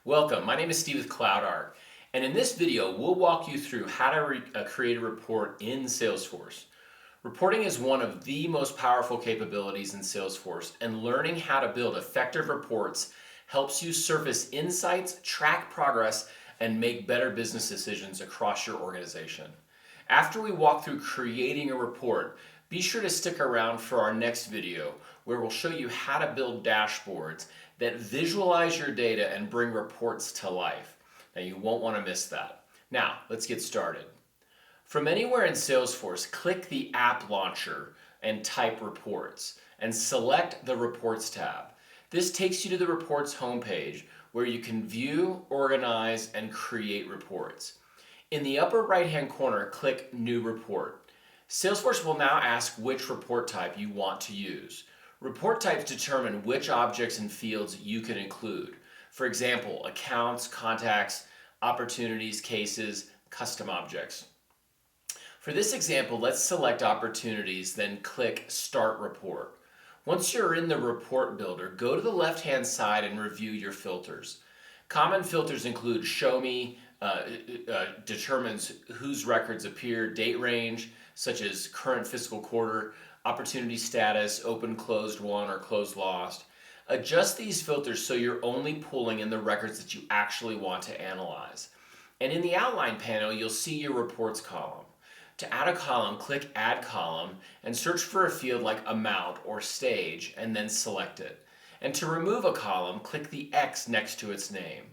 Welcome, my name is Steve with CloudArc, and in this video we'll walk you through how to create a report in Salesforce. Reporting is one of the most powerful capabilities in Salesforce, and learning how to build effective reports helps you surface insights, track progress, and make better business decisions across your organization. After we walk through creating a report, be sure to stick around for our next video where we'll show you how to build dashboards that visualize your data and bring reports to life. Now you won't want to miss that. Now let's get started. From anywhere in Salesforce, click the App Launcher and type Reports and select the Reports tab. This takes you to the Reports homepage where you can view, organize, and create reports. In the upper right-hand corner, click New Report. Salesforce will now ask which report type you want to use. Report types determine which objects and fields you can include. For example, accounts, contacts, opportunities, cases, custom objects. For this example, let's select opportunities, then click Start Report. Once you're in the report builder, go to the left-hand side and review your filters. Common filters include Show Me, determines whose records appear, date range, such as current fiscal quarter, opportunity status, open, closed won, or closed lost. Adjust these filters so you're only pulling in the records that you actually want to analyze. And in the outline panel, you'll see your reports column. To add a column, click Add Column and search for a field like Amount or Stage and then select it. And to remove a column, click the X next to its name.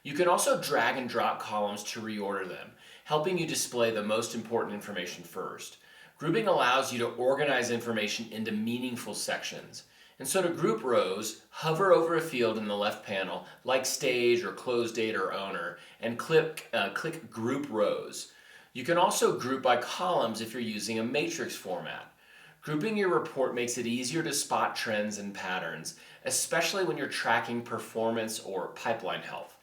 You can also drag and drop columns to reorder them, helping you display the most important information first. Grouping allows you to organize information into meaningful sections. And so to group rows, hover over a field in the left panel, like Stage or Close Date or Owner, and click Group Rows. You can also group by columns if you're using a matrix format. Grouping your report makes it easier to spot trends and patterns, especially when you're tracking performance or pipeline health.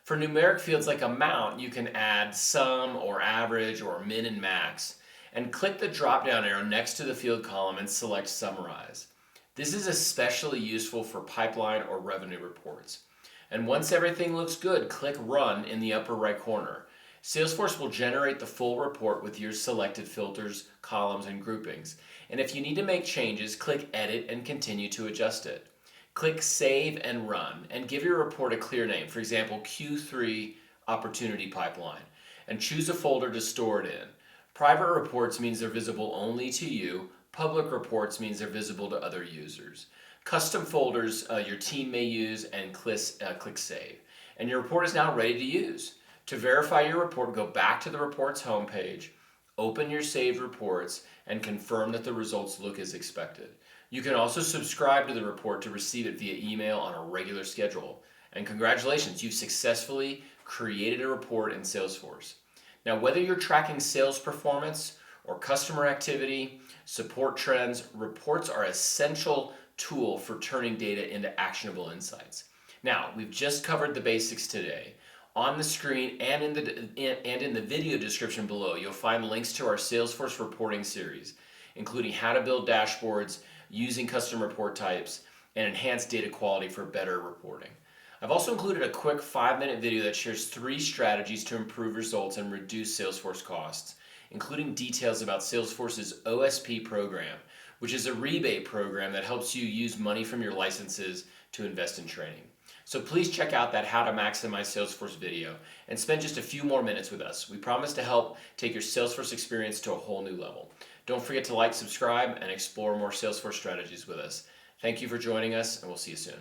For numeric fields like amount, you can add sum or average or min and max, and click the drop-down arrow next to the field column and select Summarize. This is especially useful for pipeline or revenue reports. And once everything looks good, click Run in the upper right corner. Salesforce will generate the full report with your selected filters, columns, and groupings. And if you need to make changes, click Edit and continue to adjust it. Click Save and Run and give your report a clear name, for example, Q3 Opportunity Pipeline, and choose a folder to store it in. Private reports means they're visible only to you. Public reports means they're visible to other users. Custom folders your team may use, and click Save. And your report is now ready to use. To verify your report, go back to the reports homepage, open your saved reports, and confirm that the results look as expected. You can also subscribe to the report to receive it via email on a regular schedule. And congratulations, you've successfully created a report in Salesforce. Now, whether you're tracking sales performance or customer activity, support trends, reports are an essential tool for turning data into actionable insights. Now, we've just covered the basics today. On the screen and in the video description below, you'll find links to our Salesforce reporting series, including how to build dashboards, using custom report types, and enhance data quality for better reporting. I've also included a quick 5-minute video that shares 3 strategies to improve results and reduce Salesforce costs, including details about Salesforce's OSP program, which is a rebate program that helps you use money from your licenses to invest in training. So please check out that How to Maximize Salesforce video and spend just a few more minutes with us. We promise to help take your Salesforce experience to a whole new level. Don't forget to like, subscribe, and explore more Salesforce strategies with us. Thank you for joining us, and we'll see you soon.